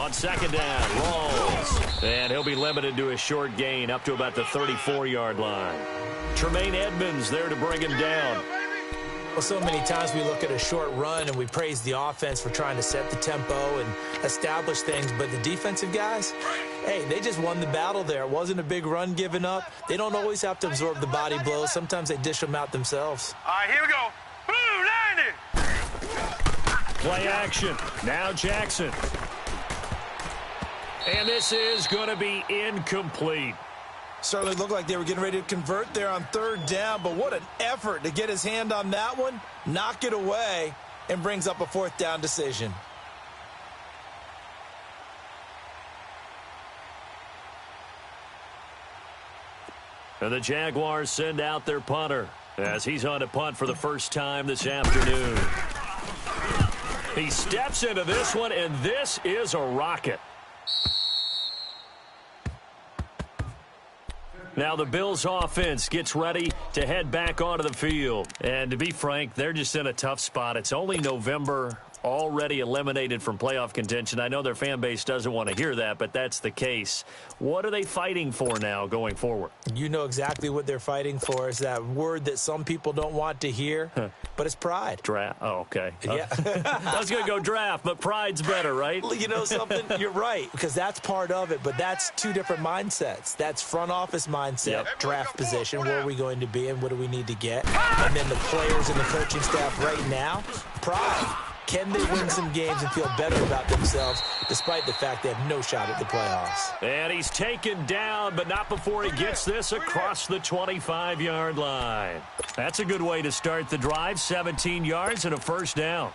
On second down, rolls. And he'll be limited to a short gain up to about the 34-yard line. Tremaine Edmonds there to bring him down. Well, so many times we look at a short run and we praise the offense for trying to set the tempo and establish things, but the defensive guys, hey, they just won the battle there. It wasn't a big run given up. They don't always have to absorb the body blows. Sometimes they dish them out themselves. All right, here we go. Blue 90. Play action. Now Jackson. And this is going to be incomplete. Certainly looked like they were getting ready to convert there on third down, but what an effort to get his hand on that one, knock it away, and brings up a fourth down decision. And the Jaguars send out their punter as he's on to punt for the first time this afternoon. He steps into this one, and this is a rocket. Now the Bills offense gets ready to head back onto the field. And to be frank, they're just in a tough spot. It's only November, already eliminated from playoff contention. I know their fan base doesn't want to hear that, but that's the case. What are they fighting for now going forward? You know exactly what they're fighting for. Is that word that some people don't want to hear, but it's pride. Draft. Oh, okay. Yeah. I was going to go draft, but pride's better, right? You know something? You're right, because that's part of it, but that's two different mindsets. That's front office mindset, draft position, where are we going to be and what do we need to get? And then the players and the coaching staff right now, pride. Can they win some games and feel better about themselves despite the fact they have no shot at the playoffs? And he's taken down, but not before he gets this across the 25-yard line. That's a good way to start the drive, 17 yards and a first down.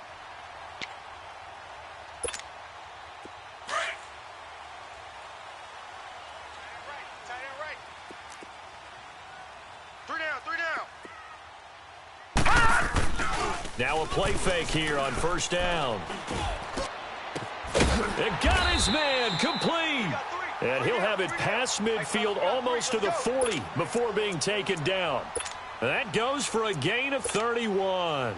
Now a play fake here on first down. It got his man complete. And he'll have it past midfield almost to the 40 before being taken down. That goes for a gain of 31.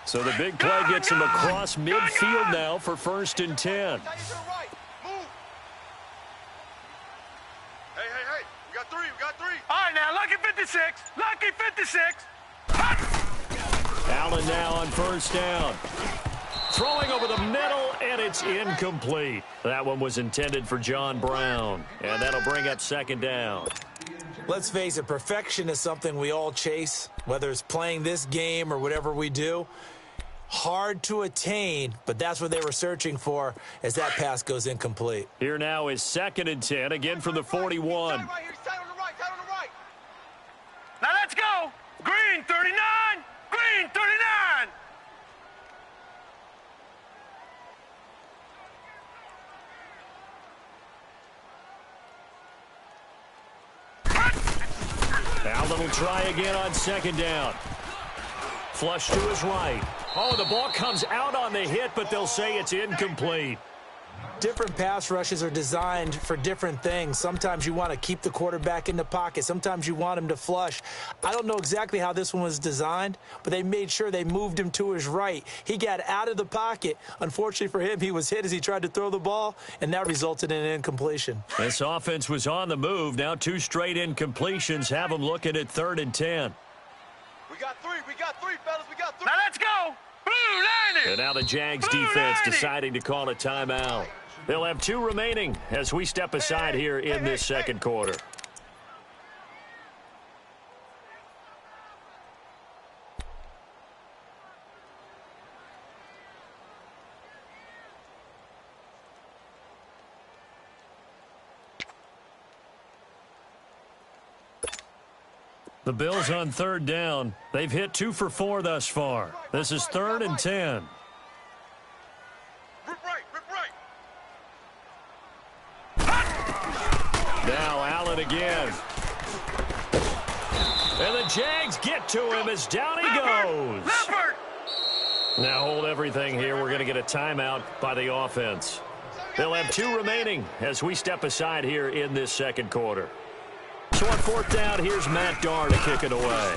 So the big play gets him across midfield now for 1st and 10. Hey, we got three. All right, now, lucky 56. Allen now on first down. Throwing over the middle, and it's incomplete. That one was intended for John Brown, and that'll bring up 2nd down. Let's face it, perfection is something we all chase, whether it's playing this game or whatever we do. Hard to attain, but that's what they were searching for as that pass goes incomplete. Here now is 2nd and 10, again from the 41. Now let's go. Green 39. Green 39. Allen will try again on 2nd down. Flush to his right. Oh, the ball comes out on the hit, but they'll say it's incomplete. Different pass rushes are designed for different things. Sometimes you want to keep the quarterback in the pocket. Sometimes you want him to flush. I don't know exactly how this one was designed, but they made sure they moved him to his right. He got out of the pocket. Unfortunately for him, he was hit as he tried to throw the ball, and that resulted in an incompletion. This offense was on the move. Now 2 straight incompletions have them looking at 3rd and 10. We got three, fellas. Now let's go. Blue 90. And now the Jags defense deciding to call a timeout. They'll have 2 remaining as we step aside here in this second quarter. The Bills on 3rd down. They've hit 2 for 4 thus far. This is 3rd and 10. Rip right. Now Allen again. And the Jags get to him as down he goes. Now hold everything here. We're going to get a timeout by the offense. They'll have 2 remaining as we step aside here in this second quarter. So on 4th down, here's Matt Darr to kick it away.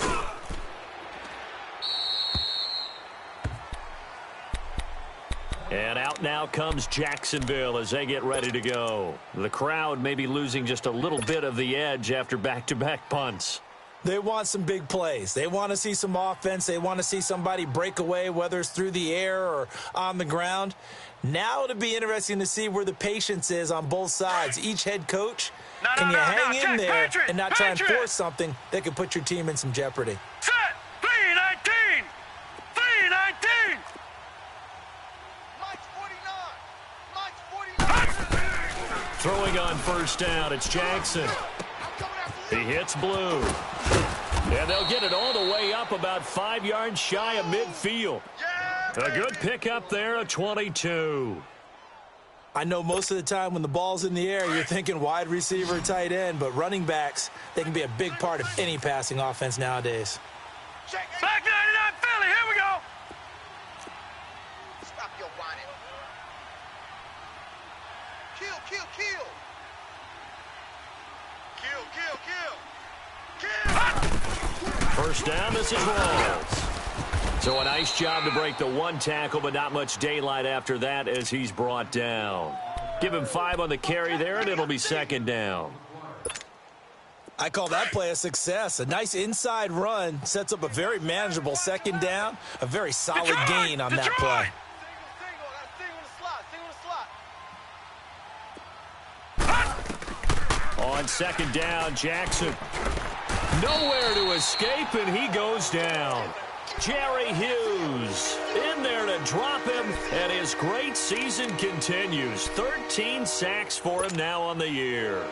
And out now comes Jacksonville as they get ready to go. The crowd may be losing just a little bit of the edge after back-to-back punts. They want some big plays. They want to see some offense. They want to see somebody break away, whether it's through the air or on the ground. Now it'll be interesting to see where the patience is on both sides. Each head coach, can you hang in there and not try and force something that could put your team in some jeopardy? Set. 3-19. 3-19. Mike's 49. Throwing on 1st down, it's Jackson. He hits Blue. And they'll get it all the way up about 5 yards shy of midfield. A good pickup there, a 22. I know most of the time when the ball's in the air, you're thinking wide receiver, tight end, but running backs, they can be a big part of any passing offense nowadays. Back 99 Philly, here we go. Stop your whining. Kill, kill, kill. Kill, kill, kill. Kill. 1st down, this is Rawls. So a nice job to break the 1 tackle, but not much daylight after that as he's brought down. Give him 5 on the carry there, and it'll be 2nd down. I call that play a success. A nice inside run sets up a very manageable 2nd down, a very solid gain on that play. On 2nd down, Jackson. Nowhere to escape, and he goes down. Jerry Hughes in there to drop him, and his great season continues. 13 sacks for him now on the year.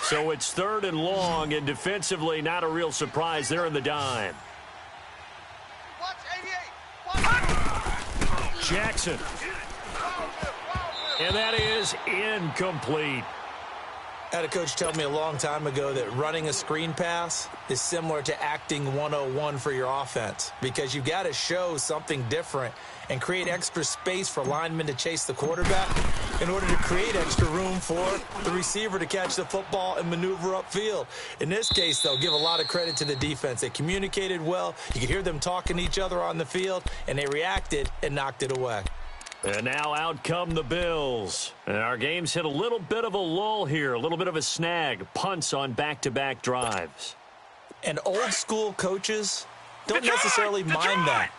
So it's 3rd and long, and defensively not a real surprise. They're in the dime. Jackson. And that is incomplete. I had a coach tell me a long time ago that running a screen pass is similar to acting 101 for your offense, because you've got to show something different and create extra space for linemen to chase the quarterback in order to create extra room for the receiver to catch the football and maneuver upfield. In this case, they'll give a lot of credit to the defense. They communicated well. You could hear them talking to each other on the field, and they reacted and knocked it away. And now out come the Bills. And our game's hit a little bit of a lull here, a little bit of a snag. Punts on back-to-back drives. And old-school coaches don't necessarily mind that.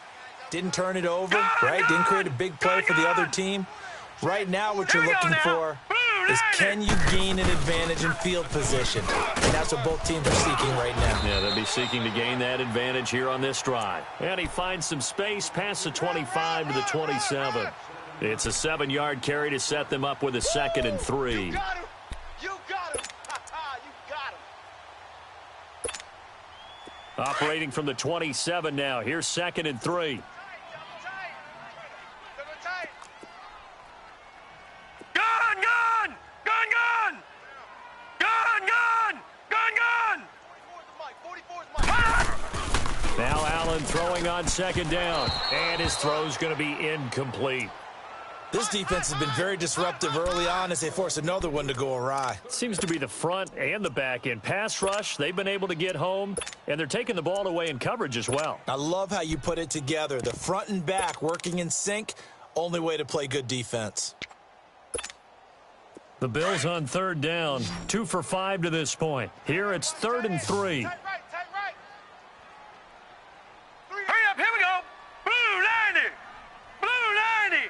Didn't turn it over, right? Didn't create a big play for the other team. Right now what you're looking for is, can you gain an advantage in field position? And that's what both teams are seeking right now. Yeah, they'll be seeking to gain that advantage here on this drive. And he finds some space past the 25 to the 27. It's a 7-yard carry to set them up with a 2nd and 3. You got him. You got him. You got him. Operating from the 27 now. Here's 2nd and 3. Now Allen throwing on 2nd down. And his throw's going to be incomplete. This defense has been very disruptive early on as they force another one to go awry. Seems to be the front and the back end. Pass rush, they've been able to get home, and they're taking the ball away in coverage as well. I love how you put it together. The front and back working in sync, only way to play good defense. The Bills on 3rd down, 2 for 5 to this point. Here it's 3rd and 3. Hurry up, here we go. Blue 90. Blue 90.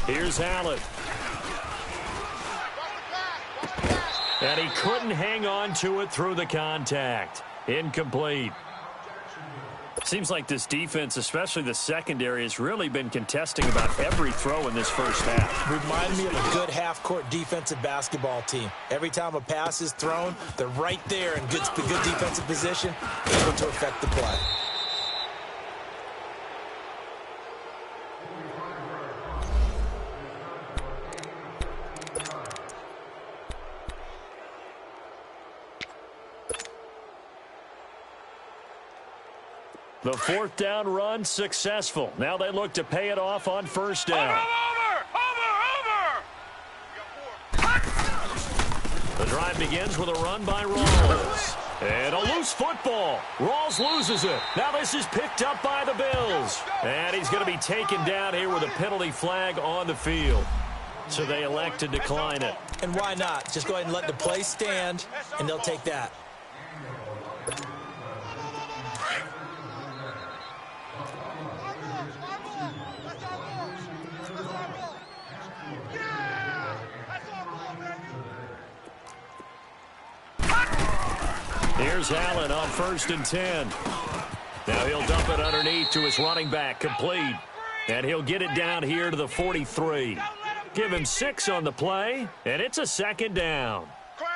Here's Allen. And he couldn't hang on to it through the contact. Incomplete. Seems like this defense, especially the secondary, has really been contesting about every throw in this first half. Remind me of a good half-court defensive basketball team. Every time a pass is thrown, they're right there in good defensive position, able to affect the play. The fourth down run successful. Now they look to pay it off on first down. The drive begins with a run by Rawls. And a loose football. Rawls loses it. Now this is picked up by the Bills. And he's going to be taken down here with a penalty flag on the field. So they elect to decline it. And why not? Just go ahead and let the play stand, and they'll take that. Here's Allen on 1st and 10. Now he'll dump it underneath to his running back, complete. And he'll get it down here to the 43. Give him 6 on the play, and it's a second down.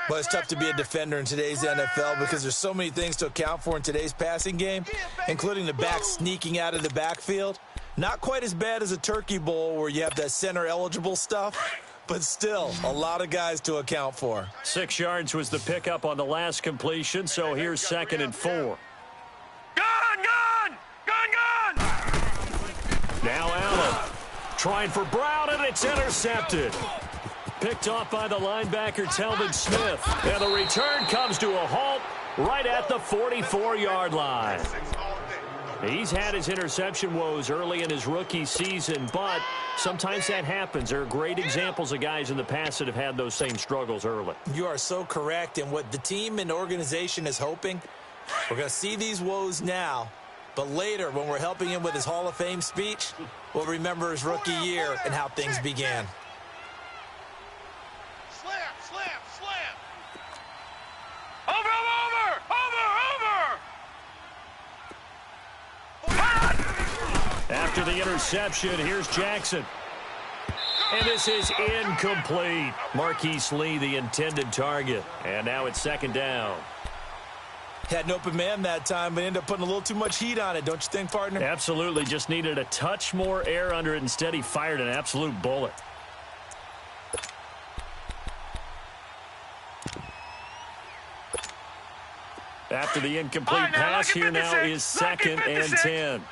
Well, it's tough to be a defender in today's NFL because there's so many things to account for in today's passing game, including the back sneaking out of the backfield. Not quite as bad as a turkey bowl where you have that center-eligible stuff, but still a lot of guys to account for. 6 yards was the pickup on the last completion, so here's 2nd and 4. Gun! Now Allen trying for Brown, and it's intercepted. Picked off by the linebacker, Telvin Smith. And the return comes to a halt right at the 44-yard line. He's had his interception woes early in his rookie season, but sometimes that happens. There are great examples of guys in the past that have had those same struggles early. You are so correct, and what the team and organization is hoping, we're going to see these woes now, but later when we're helping him with his Hall of Fame speech, we'll remember his rookie year and how things began. Slam! Over! After the interception, here's Jackson. And this is incomplete. Marquise Lee, the intended target. And now it's 2nd down. Had an open man that time, but ended up putting a little too much heat on it, don't you think, partner? Absolutely. Just needed a touch more air under it. Instead, he fired an absolute bullet. After the incomplete pass, here now is 2nd and 10.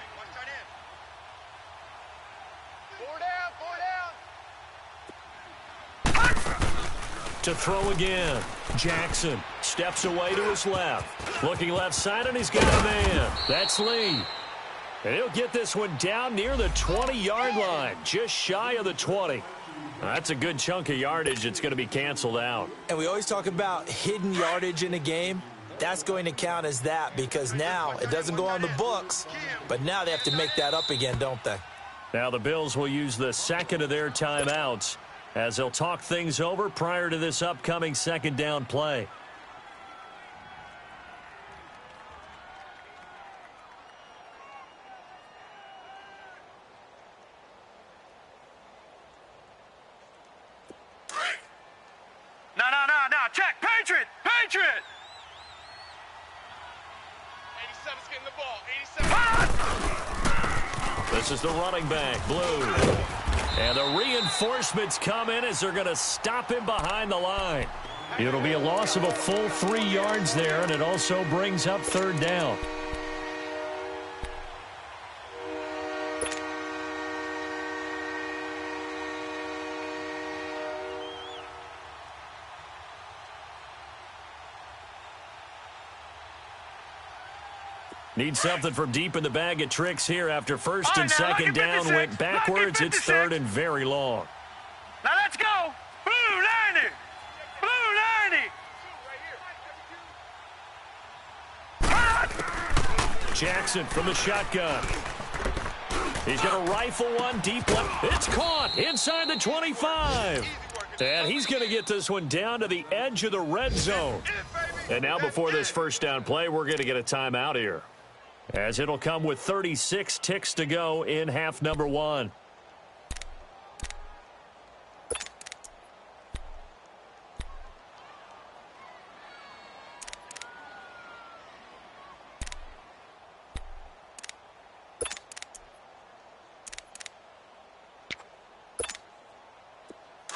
To throw again. Jackson steps away to his left. Looking left side, and he's got a man. That's Lee. And he'll get this one down near the 20-yard line, just shy of the 20. That's a good chunk of yardage. It's going to be canceled out. And we always talk about hidden yardage in a game. That's going to count as that because now it doesn't go on the books, but now they have to make that up again, don't they? Now the Bills will use the second of their timeouts as they'll talk things over prior to this upcoming 2nd down play. No. Check. Patriot. 87's getting the ball. 87. This is the running back, Blue. And the reinforcements come in as they're going to stop him behind the line. It'll be a loss of a full 3 yards there, and it also brings up 3rd down. Need something from deep in the bag of tricks here after 1st and 2nd down went backwards. It's 3rd and very long. Now let's go. Blue 90. Jackson from the shotgun. He's going to rifle one deep left. It's caught inside the 25. And he's going to get this one down to the edge of the red zone. And now before this 1st down play, we're going to get a timeout here, as it'll come with 36 ticks to go in half number 1.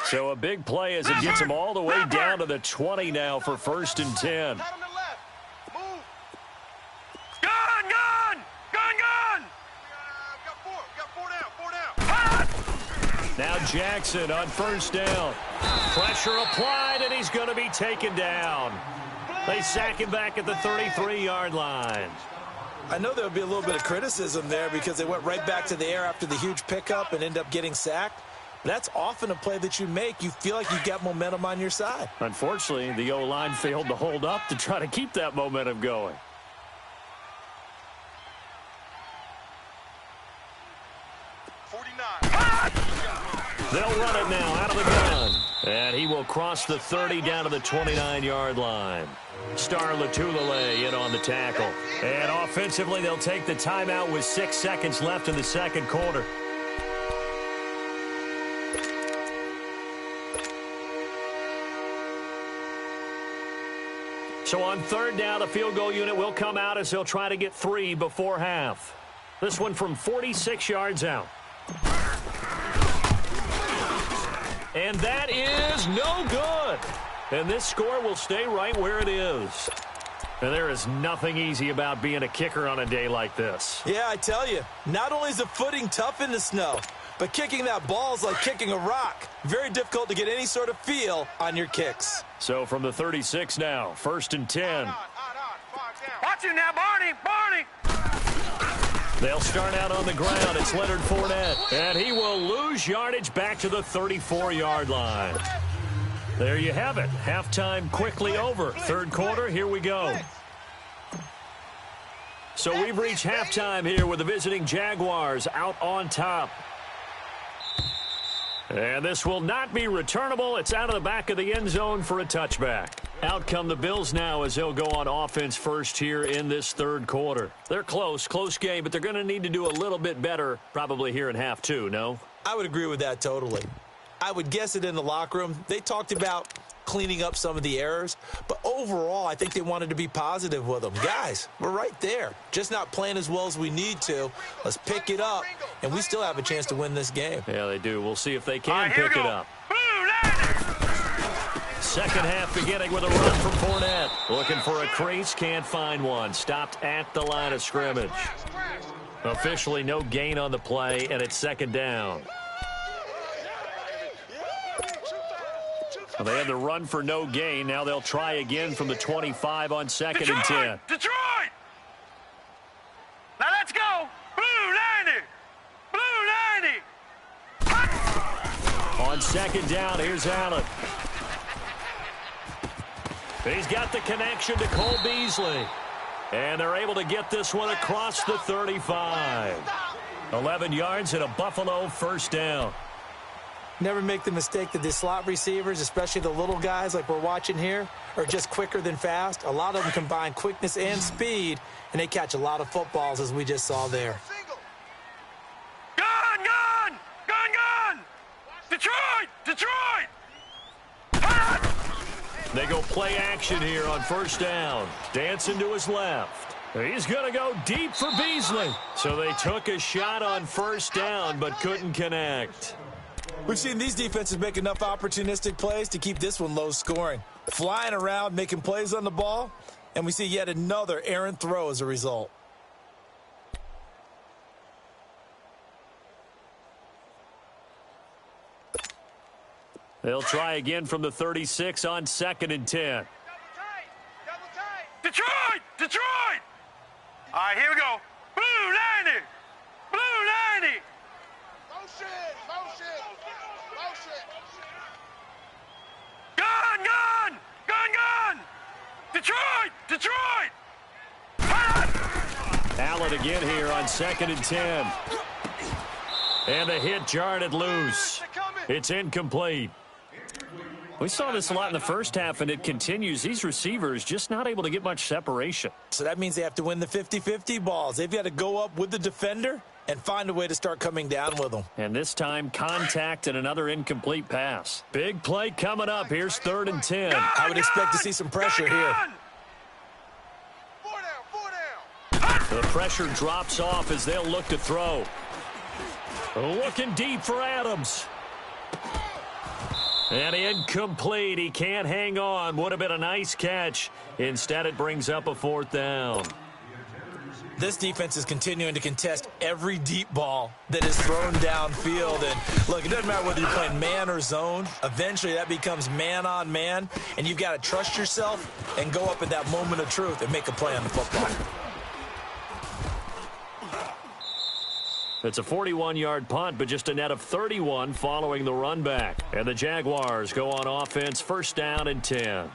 So a big play as it gets him all the way down to the 20 now for 1st and 10. Gun! Jackson on first down. Pressure applied, and he's going to be taken down. They sack him back at the 33-yard line. I know there'll be a little bit of criticism there because they went right back to the air after the huge pickup and end up getting sacked. That's often a play that you make. You feel like you got momentum on your side. Unfortunately, the O-line failed to hold up to try to keep that momentum going. They'll run it now out of the gun. And he will cross the 30 down to the 29-yard line. Star Latulele in on the tackle. And offensively, they'll take the timeout with 6 seconds left in the second quarter. So on third down, the field goal unit will come out as they'll try to get 3 before half. This one from 46 yards out. And that is no good. And this score will stay right where it is. And there is nothing easy about being a kicker on a day like this. Yeah, I tell you, not only is the footing tough in the snow, but kicking that ball is like kicking a rock. Very difficult to get any sort of feel on your kicks. So from the 36 now, 1st and 10. Watch it now, Barney! Barney! They'll start out on the ground. It's Leonard Fournette. And he will lose yardage back to the 34-yard line. There you have it. Halftime quickly over. Third quarter, here we go. So we've reached halftime here with the visiting Jaguars out on top. And this will not be returnable. It's out of the back of the end zone for a touchback. Out come the Bills now as they'll go on offense first here in this third quarter. They're close game, but they're going to need to do a little bit better probably here in half two, no? I would agree with that totally. I would guess it in the locker room. They talked about cleaning up some of the errors, but overall, I think they wanted to be positive with them. Guys, we're right there. Just not playing as well as we need to. Let's pick it up, and we still have a chance to win this game. Yeah, they do. We'll see if they can pick it up. Second half beginning with a run from Fournette. Looking for a crease, can't find one. Stopped at the line of scrimmage. Officially no gain on the play, and it's second down. Well, they had the run for no gain. Now they'll try again from the 25 on 2nd and 10. Detroit! Now let's go! Blue 90! Blue 90! On second down, here's Allen. He's got the connection to Cole Beasley. And they're able to get this one across the 35. 11 yards and a Buffalo first down. Never make the mistake that the slot receivers, especially the little guys like we're watching here, are just quicker than fast. A lot of them combine quickness and speed, and they catch a lot of footballs, as we just saw there. Gun! Gun! Gun! Gun! Detroit! Detroit! Ah! They go play action here on first down. Dancing to his left. He's going to go deep for Beasley. So they took a shot on first down but couldn't connect. We've seen these defenses make enough opportunistic plays to keep this one low scoring. Flying around, making plays on the ball, and we see yet another errant throw as a result. They'll try again from the 36 on 2nd and 10. Detroit! Detroit! All right, here we go. Blue 90! Blue 90! Motion! Motion! Motion! Gun! Gun! Gun! Gun! Detroit! Detroit! Ah! Allen again here on 2nd and 10. And the hit jarred it loose. It's incomplete. We saw this a lot in the first half, and it continues. These receivers just not able to get much separation. So that means they have to win the 50-50 balls. They've got to go up with the defender and find a way to start coming down with them. And this time, contact and another incomplete pass. Big play coming up. Here's 3rd and 10. I would expect to see some pressure here. 4 down, 4 down. The pressure drops off as they'll look to throw. Looking deep for Adams. And incomplete. He can't hang on. Would have been a nice catch. Instead, it brings up a 4th down. this defense is continuing to contest every deep ball that is thrown downfield. And look, it doesn't matter whether you're playing man or zone. Eventually that becomes man on man, and you've got to trust yourself and go up at that moment of truth and make a play on the football. It's a 41-yard punt, but just a net of 31 following the run back. And the Jaguars go on offense, first down and 10.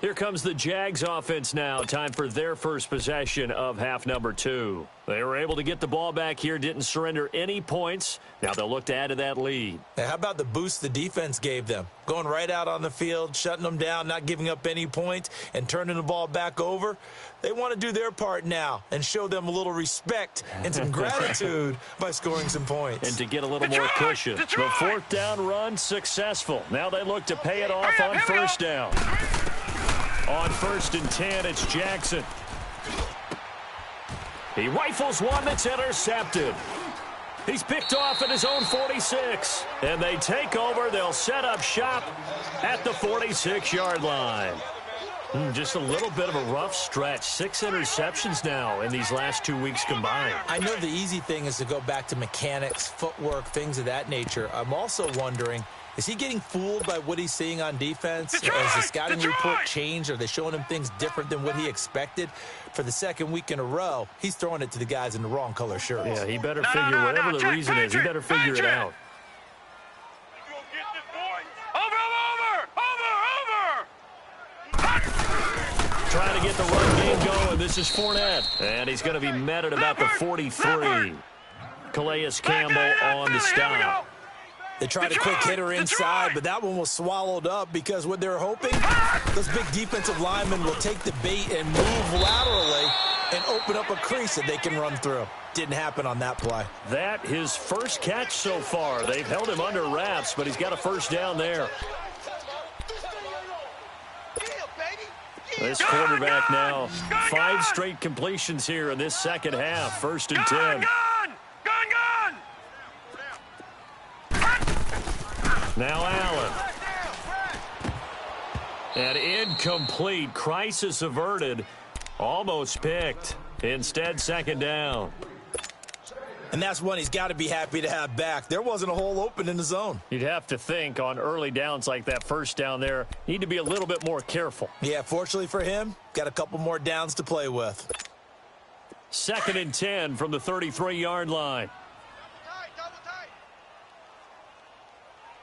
Here comes the Jags offense now. Time for their first possession of half number 2. They were able to get the ball back here, didn't surrender any points. Now they'll look to add to that lead. Hey, how about the boost the defense gave them? Going right out on the field, shutting them down, not giving up any points, and turning the ball back over. They want to do their part now and show them a little respect and some gratitude by scoring some points. And to get a little more cushion. The fourth down run successful. Now they look to pay it off on first down. On first and 10, it's Jackson. He rifles one that's intercepted. He's picked off at his own 46. And they take over. They'll set up shop at the 46-yard line. Just a little bit of a rough stretch. 6 interceptions now in these last 2 weeks combined. I know the easy thing is to go back to mechanics, footwork, things of that nature. I'm also wondering, is he getting fooled by what he's seeing on defense? Has the scouting report changed? Are they showing him things different than what he expected? For the second week in a row, he's throwing it to the guys in the wrong color shirts. Yeah, he better figure, whatever the reason is, he better figure it out. Trying to get the run game going. This is Fournette. And he's going to be met at about the 43. Calais Campbell on the stop. They tried a quick hitter inside, but that one was swallowed up because what they're hoping, those big defensive linemen will take the bait and move laterally and open up a crease that they can run through. Didn't happen on that play. That his first catch so far. They've held him under wraps, but he's got a first down there. This quarterback now, 5 straight completions here in this second half. First and 10. Now Allen. And incomplete. Crisis averted. Almost picked. Instead, second down. And that's one he's got to be happy to have back. There wasn't a hole open in the zone. You'd have to think on early downs like that first down there, need to be a little bit more careful. Yeah, fortunately for him, got a couple more downs to play with. Second and 10 from the 33-yard line.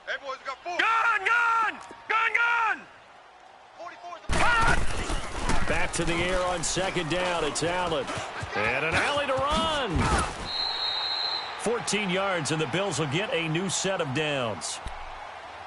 Hey, boys, we got 4. Gun! Back to the air on second down. It's Allen. And an alley to run. 14 yards, and the Bills will get a new set of downs.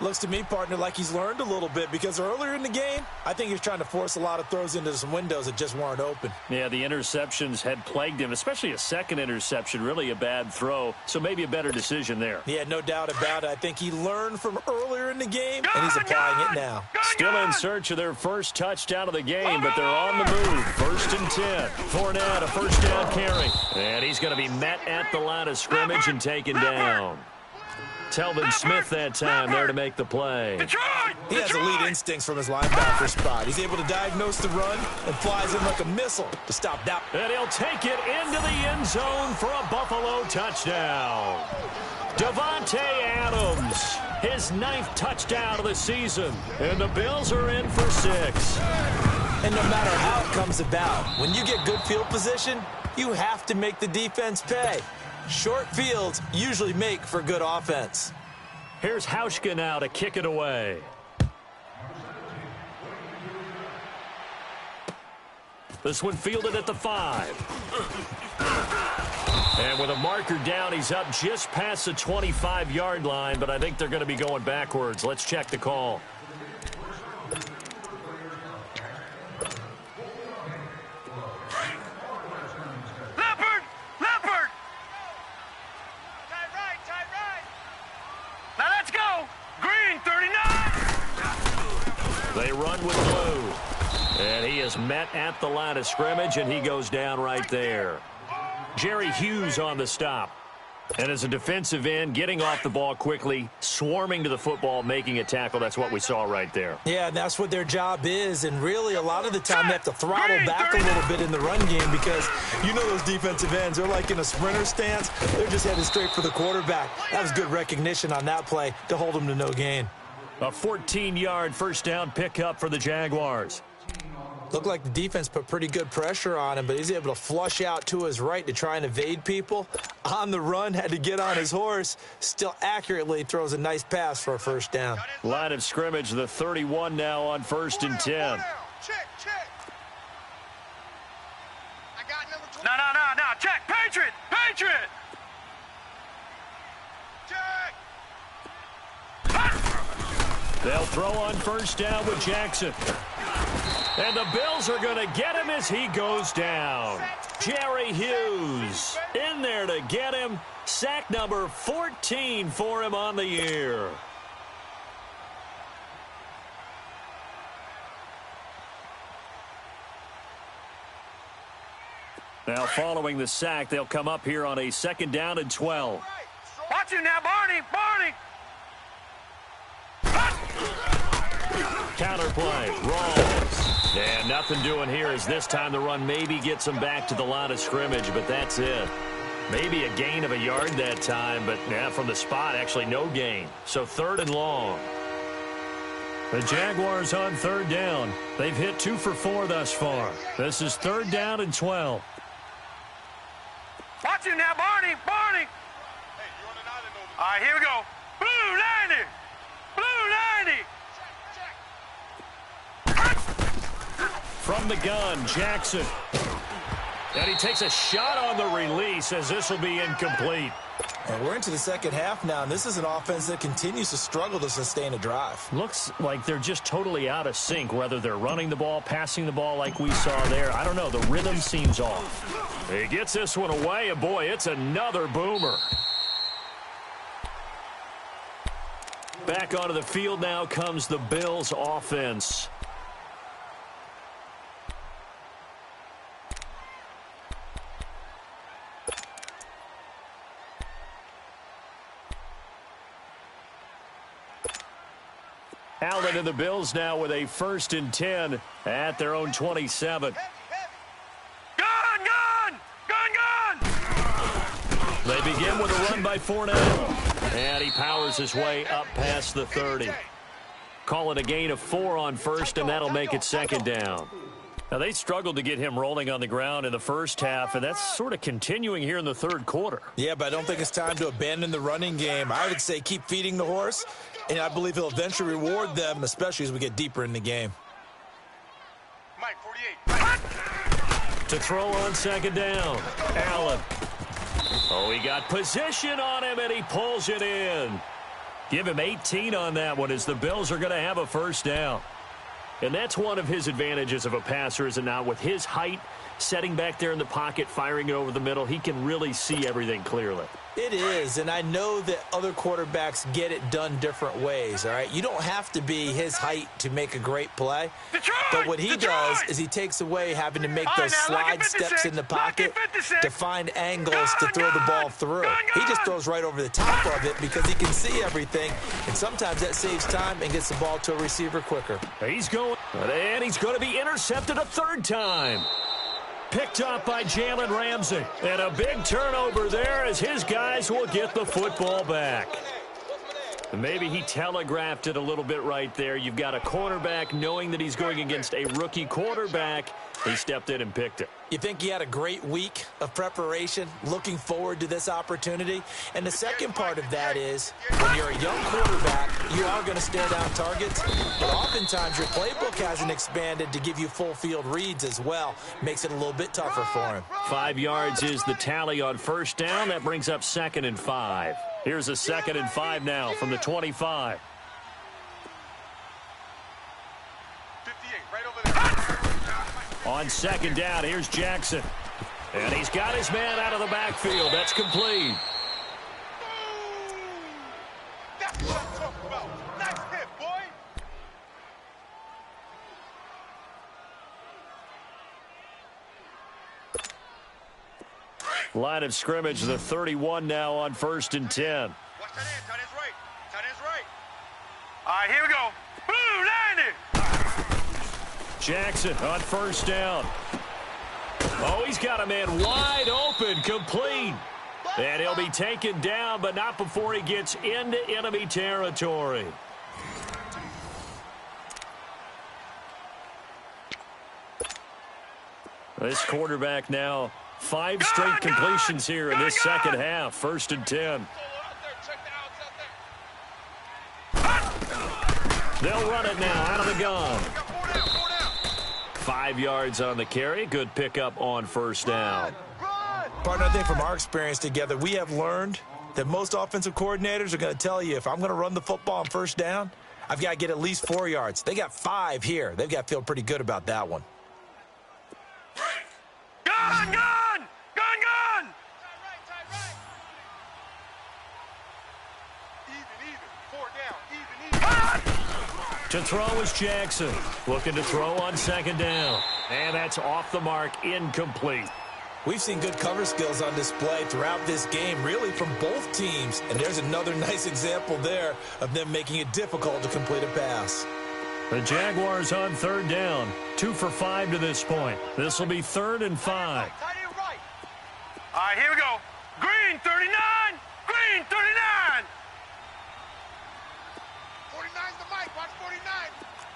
Looks to me, partner, like he's learned a little bit because earlier in the game, I think he was trying to force a lot of throws into some windows that just weren't open. Yeah, the interceptions had plagued him, especially a second interception, really a bad throw, so maybe a better decision there. Yeah, no doubt about it. I think he learned from earlier in the game, and he's applying it now. Still in search of their first touchdown of the game, but they're on the move. First and 10. Fournette, a first down carry. And he's going to be met at the line of scrimmage and taken down. Telvin Smith that time there to make the play. He has elite instincts from his linebacker spot. He's able to diagnose the run and flies in like a missile to stop that. And he'll take it into the end zone for a Buffalo touchdown. Davante Adams, his 9th touchdown of the season. And the Bills are in for 6. And no matter how it comes about, when you get good field position, you have to make the defense pay. Short fields usually make for good offense. Here's Hauschka now to kick it away. This one fielded at the 5. And with a marker down, he's up just past the 25-yard line, but I think they're going to be going backwards. Let's check the call. They run with blue. And he is met at the line of scrimmage, and he goes down right there. Jerry Hughes on the stop. And as a defensive end, getting off the ball quickly, swarming to the football, making a tackle, that's what we saw right there. Yeah, and that's what their job is. And really, a lot of the time, they have to throttle back a little bit in the run game because you know those defensive ends, they're like in a sprinter stance. They're just headed straight for the quarterback. That was good recognition on that play to hold them to no gain. A 14-yard first down pickup for the Jaguars. Looked like the defense put pretty good pressure on him, but he's able to flush out to his right to try and evade people. On the run, had to get on his horse. Still accurately throws a nice pass for a first down. Line of scrimmage, the 31 now on 1st and 10. Check. I got number 20. No. Check. Patriot. Check. They'll throw on first down with Jackson. And the Bills are going to get him as he goes down. Jerry Hughes in there to get him. Sack number 14 for him on the year. Now following the sack, they'll come up here on a 2nd down and 12. Watch him now, Barney. Counterplay, Rawls. And nothing doing here as this time the run maybe gets them back to the line of scrimmage, but that's it. Maybe a gain of a yard that time, but from the spot, actually no gain. So 3rd and long. The Jaguars on 3rd down. They've hit 2 for 4 thus far. This is 3rd down and 12. Watch him now, Barney. Hey, you're on an island over there. All right, here we go. Blue 90. From the gun, Jackson. And he takes a shot on the release as this will be incomplete. And we're into the second half now, and this is an offense that continues to struggle to sustain a drive. Looks like they're just totally out of sync, whether they're running the ball, passing the ball like we saw there. I don't know. The rhythm seems off. He gets this one away, and boy, it's another boomer. Back onto the field now comes the Bills offense. Allen and the Bills now with a 1st and 10 at their own 27. Gun! They begin with a run by Fournette. And he powers his way up past the 30. Call it a gain of 4 on 1st, and that'll make it 2nd down. Now, they struggled to get him rolling on the ground in the first half, and that's sort of continuing here in the 3rd quarter. Yeah, but I don't think it's time to abandon the running game. I would say keep feeding the horse, and I believe he'll eventually reward them, especially as we get deeper in the game. Mike, 48. To throw on 2nd down, Allen. Oh, he got position on him, and he pulls it in. Give him 18 on that one as the Bills are going to have a 1st down. And that's one of his advantages of a passer, is it not? With his height, setting back there in the pocket, firing it over the middle, he can really see everything clearly. It is, and I know that other quarterbacks get it done different ways, all right? You don't have to be his height to make a great play. But what he does is he takes away having to make those slide steps in the pocket to find angles to throw the ball through. He just throws right over the top of it because he can see everything, and sometimes that saves time and gets the ball to a receiver quicker. He's going, and he's going to be intercepted a 3rd time. Picked up by Jalen Ramsey. And a big turnover there as his guys will get the football back. Maybe he telegraphed it a little bit right there. You've got a cornerback knowing that he's going against a rookie quarterback. He stepped in and picked it. You think he had a great week of preparation, looking forward to this opportunity? And the second part of that is, when you're a young quarterback, you are going to stare down targets, but oftentimes your playbook hasn't expanded to give you full field reads as well. Makes it a little bit tougher for him. 5 yards is the tally on 1st down. That brings up 2nd and 5. Here's a 2nd and 5 now from the 25. 58, right over there. On 2nd down, here's Jackson. And he's got his man out of the backfield. That's complete. That's what I'm talking about. Nice hit, boy. Line of scrimmage, the 31 now on 1st and 10. Watch tight end. Tight end's right. Tight end's right. All right, here we go. Blue 90. Jackson on 1st down. Oh, he's got a man wide open, complete. And he'll be taken down, but not before he gets into enemy territory. This quarterback now 5 straight completions here in this second half. 1st and 10. They'll run it now out of the gun. 5 yards on the carry. Good pickup on 1st down. Partner, I think from our experience together, we have learned that most offensive coordinators are going to tell you, if I'm going to run the football on 1st down, I've got to get at least 4 yards. They got 5 here. They've got to feel pretty good about that one. Gun, gun! Gun, gun! Even. 4 down. Even. To throw is Jackson. Looking to throw on 2nd down. And that's off the mark, incomplete. We've seen good cover skills on display throughout this game, really from both teams. And there's another nice example there of them making it difficult to complete a pass. The Jaguars on 3rd down. 2 for 5 to this point. This will be 3rd and 5. Tight end right. All right, here we go. Green 39. Green 39. 49's the mic. Watch 49.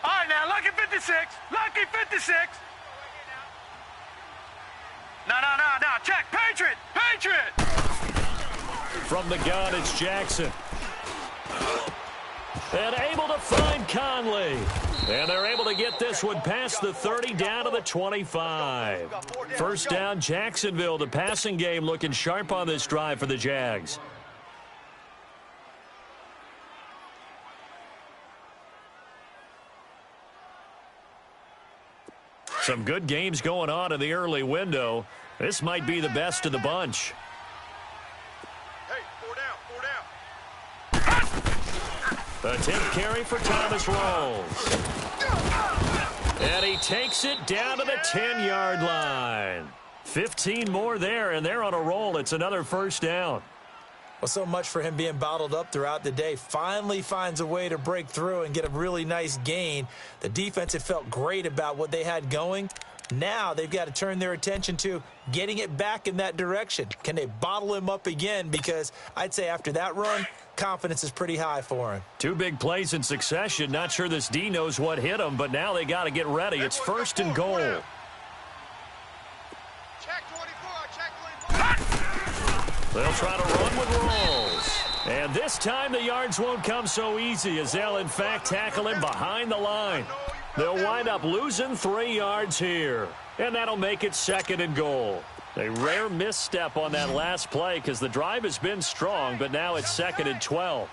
All right, now, lucky 56. Lucky 56. No. Check. Patriot. From the gun, it's Jackson. And able to find Conley. And they're able to get this one past the 30 down to the 25. 1st down, Jacksonville. The passing game looking sharp on this drive for the Jags. Some good games going on in the early window. This might be the best of the bunch. Hey, 4 down. A 10th carry for Thomas Rolls. And he takes it down to the 10-yard line. 15 more there, and they're on a roll. It's another 1st down. Well, so much for him being bottled up throughout the day. Finally finds a way to break through and get a really nice gain. The defense had felt great about what they had going. Now they've got to turn their attention to getting it back in that direction. Can they bottle him up again? Because I'd say after that run, confidence is pretty high for him. 2 big plays in succession. Not sure this D knows what hit him, but now they got to get ready. It's 1st and goal. Check 24. They'll try to run with Rolls. And this time the yards won't come so easy as they'll, in fact, tackle him behind the line. They'll wind up losing 3 yards here. And that'll make it 2nd and goal. A rare misstep on that last play because the drive has been strong, but now it's 2nd and 12.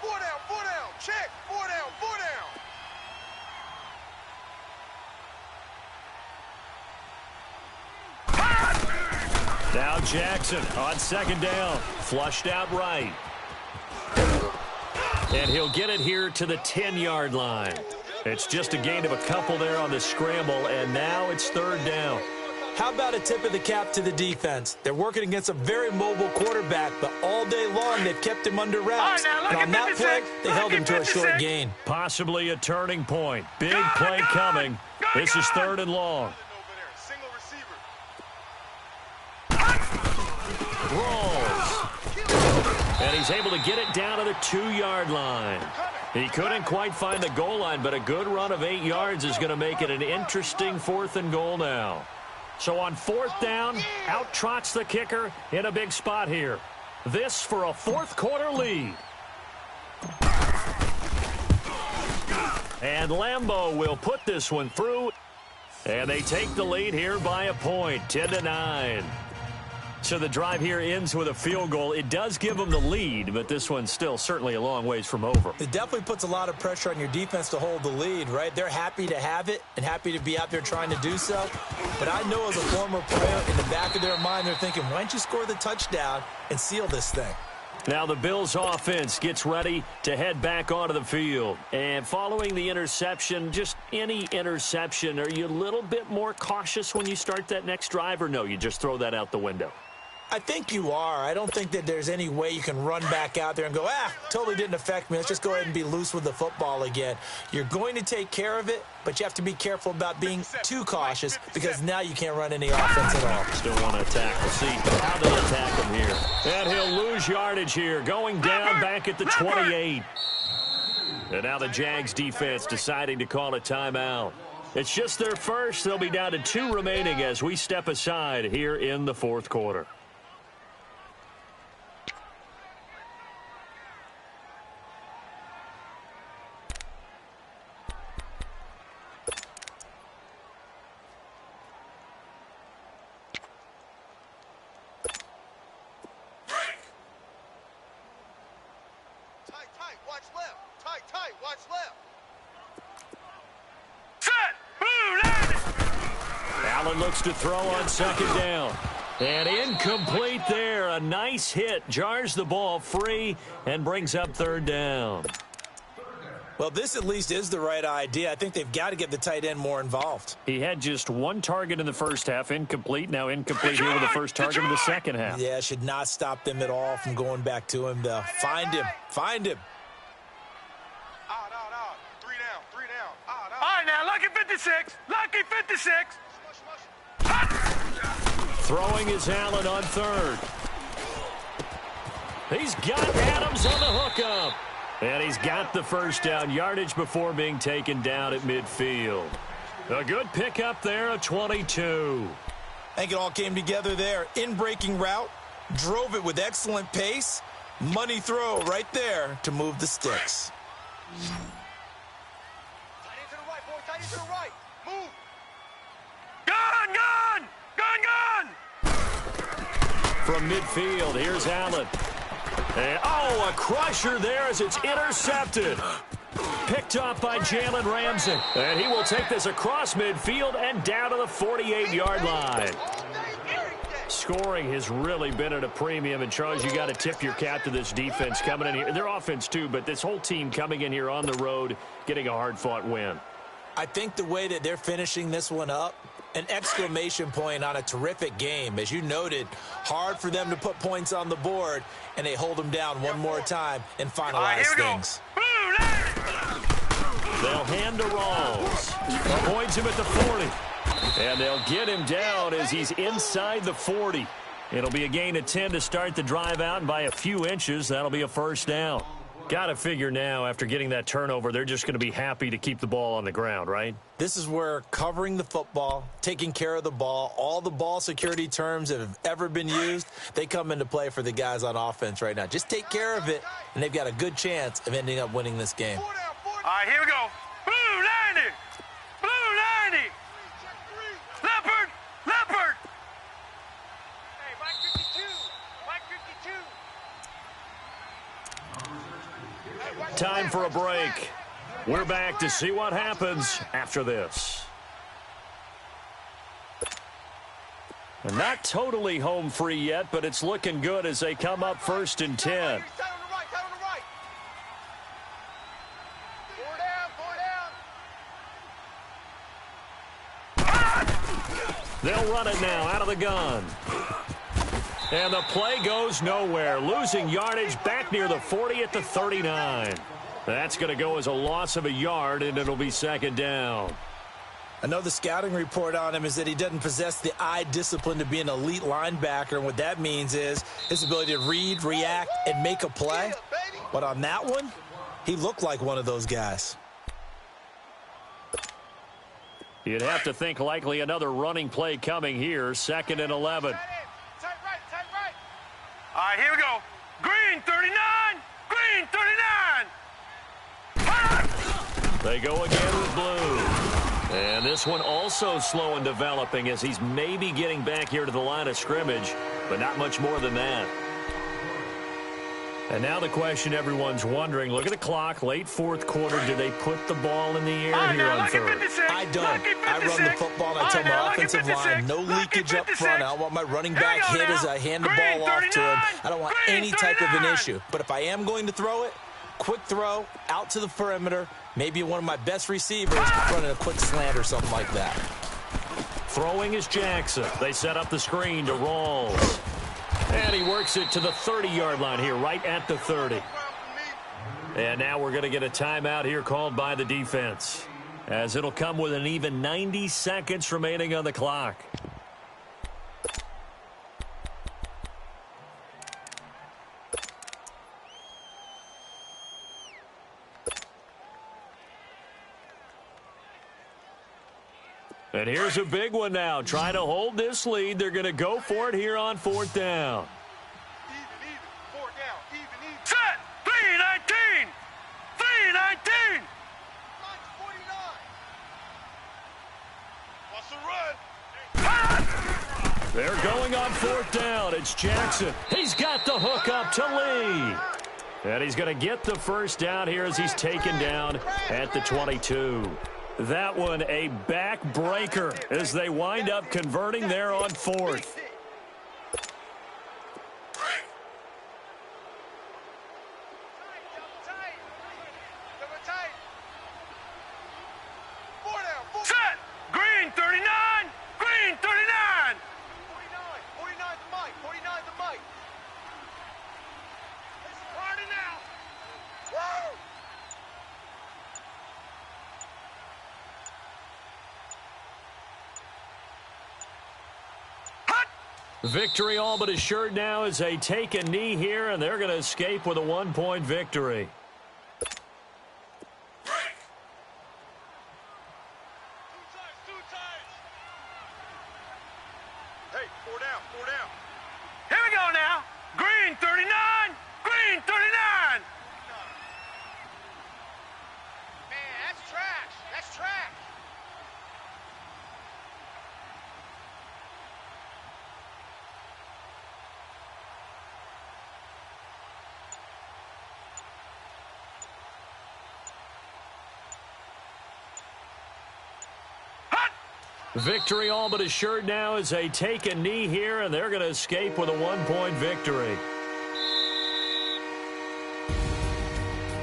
4 down. Check. 4 down. Now Jackson on 2nd down. Flushed out right. And he'll get it here to the 10-yard line. It's just a gain of a couple there on the scramble, and now it's 3rd down. How about a tip of the cap to the defense? They're working against a very mobile quarterback, but all day long they've kept him under wraps. All right, now, and on that play, they held him to a short 56. gain. Possibly a turning point. Big play coming. This is 3rd and long. Single receiver. Rolls. And he's able to get it down to the 2-yard line. He couldn't quite find the goal line, but a good run of 8 yards is going to make it an interesting 4th and goal now. So on 4th down, out trots the kicker in a big spot here. This for a 4th quarter lead. And Lambeau will put this one through. And they take the lead here by a point, 10-9. So the drive here ends with a field goal. It does give them the lead, but this one's still certainly a long ways from over. It definitely puts a lot of pressure on your defense to hold the lead, right? They're happy to have it and happy to be out there trying to do so. But I know as a former player, in the back of their mind, they're thinking, why don't you score the touchdown and seal this thing? Now the Bills offense gets ready to head back onto the field. And following the interception, just any interception, are you a little bit more cautious when you start that next drive, or no, you just throw that out the window? I think you are. I don't think that there's any way you can run back out there and go, totally didn't affect me. Let's just go ahead and be loose with the football again. You're going to take care of it, but you have to be careful about being too cautious because now you can't run any offense at all. Still want to attack. We'll see how they attack him here. And he'll lose yardage here, going down back at the 28. And now the Jags defense deciding to call a timeout. It's just their first. They'll be down to 2 remaining as we step aside here in the fourth quarter. Looks to throw on second down. And incomplete there. A nice hit. Jars the ball free and brings up third down. Well, this at least is the right idea. I think they've got to get the tight end more involved. He had just 1 target in the first half. Incomplete. Now incomplete here with the first target of the second half. Yeah, should not stop them at all from going back to him, though. Find him. Find him. Out. 3 down. Out. All right, now, lucky 56. Lucky 56. Throwing is Allen on third. He's got Adams on the hookup. And he's got the first down yardage before being taken down at midfield. A good pickup there of 22. I think it all came together there. In-breaking route, drove it with excellent pace. Money throw right there to move the sticks. Tight end to the right, boy. Tight end to the right. Move. Gun! From midfield, here's Allen. And, a crusher there as it's intercepted. Picked up by Jalen Ramsey. And he will take this across midfield and down to the 48-yard line. Scoring has really been at a premium. And, Charles, you got to tip your cap to this defense coming in here. Their offense, too, but this whole team coming in here on the road, getting a hard-fought win. I think the way that they're finishing this one up, an exclamation point on a terrific game. As you noted, hard for them to put points on the board, and they hold them down one more time and finalize things. They'll hand to Rawls. Points him at the 40. And they'll get him down as he's inside the 40. It'll be a gain of 10 to start the drive out, and by a few inches, that'll be a first down. Got to figure now, after getting that turnover, they're just going to be happy to keep the ball on the ground, right? This is where covering the football, taking care of the ball, all the ball security terms that have ever been used, they come into play for the guys on offense right now. Just take care of it, and they've got a good chance of ending up winning this game. All right, here we go. Blue 90. Blue 90. Leopard. Hey, Mike 52. Time for a break. We're back to see what happens after this. And not totally home free yet, but it's looking good as they come up 1st and 10. They'll run it now out of the gun. And the play goes nowhere. Losing yardage back near the 40 at the 39. That's going to go as a loss of a yard, and it'll be second down. I know the scouting report on him is that he doesn't possess the eye discipline to be an elite linebacker, and what that means is his ability to read, react, and make a play. But on that one, he looked like one of those guys. You'd have to think likely another running play coming here, 2nd and 11. All right, here we go. Green 39. Green 39. They go again with blue. And this one also slow in developing as he's maybe getting back here to the line of scrimmage, but not much more than that. And now the question everyone's wondering, look at the clock, late fourth quarter, do they put the ball in the air here on third? I don't. I run the football, and I tell my offensive line, no leakage up front. I don't want my running back hit as I hand the ball off to him. I don't want any type of an issue. But if I am going to throw it, quick throw, out to the perimeter, maybe one of my best receivers running a quick slant or something like that. Throwing is Jackson. They set up the screen to Rawls. And he works it to the 30-yard line here, right at the 30. And now we're going to get a timeout here called by the defense, as it'll come with an even 90 seconds remaining on the clock. And here's a big one now. Trying to hold this lead. They're going to go for it here on fourth down. Even, four down, even. Set, 3-19, 3-19. Line's 49. Wants to run. They're going on fourth down. It's Jackson. He's got the hook up to Lee. And he's going to get the first down here as he's taken down at the 22. That one a backbreaker as they wind up converting there on fourth. Set, green 39, green 39. 49 the mic, 49 the mic. It's party now. Woo! Victory all but assured now as they take a knee here, and they're going to escape with a one-point victory. Two times. Hey, four down. Here we go now. Green 39, green 39. Man, that's trash. That's trash. Victory all but assured now as they take a knee here, and they're going to escape with a one-point victory.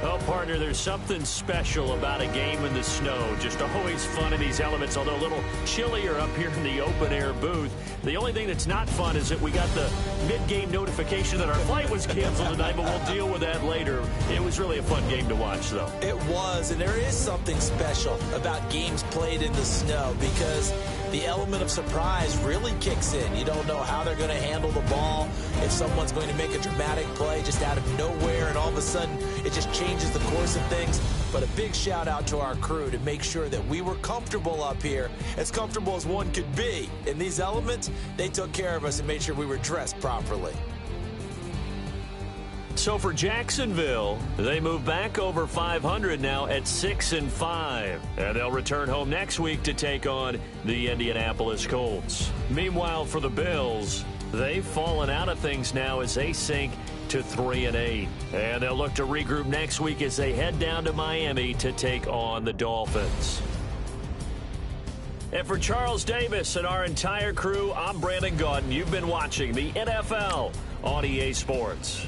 Oh, partner, there's something special about a game in the snow. Just always fun in these elements, although a little chillier up here in the open-air booth. The only thing that's not fun is that we got the mid-game notification that our flight was canceled tonight, but we'll deal with that later. It was really a fun game to watch, though. It was, and there is something special about games played in the snow because the element of surprise really kicks in. You don't know how they're going to handle the ball, if someone's going to make a dramatic play just out of nowhere, and all of a sudden it just changes the course of things. But a big shout out to our crew to make sure that we were comfortable up here, as comfortable as one could be. In these elements, they took care of us and made sure we were dressed properly. So for Jacksonville, they move back over 500 now at 6-5. And they'll return home next week to take on the Indianapolis Colts. Meanwhile, for the Bills, they've fallen out of things now as they sink to 3-8. And they'll look to regroup next week as they head down to Miami to take on the Dolphins. And for Charles Davis and our entire crew, I'm Brandon Gaudin. You've been watching the NFL on EA Sports.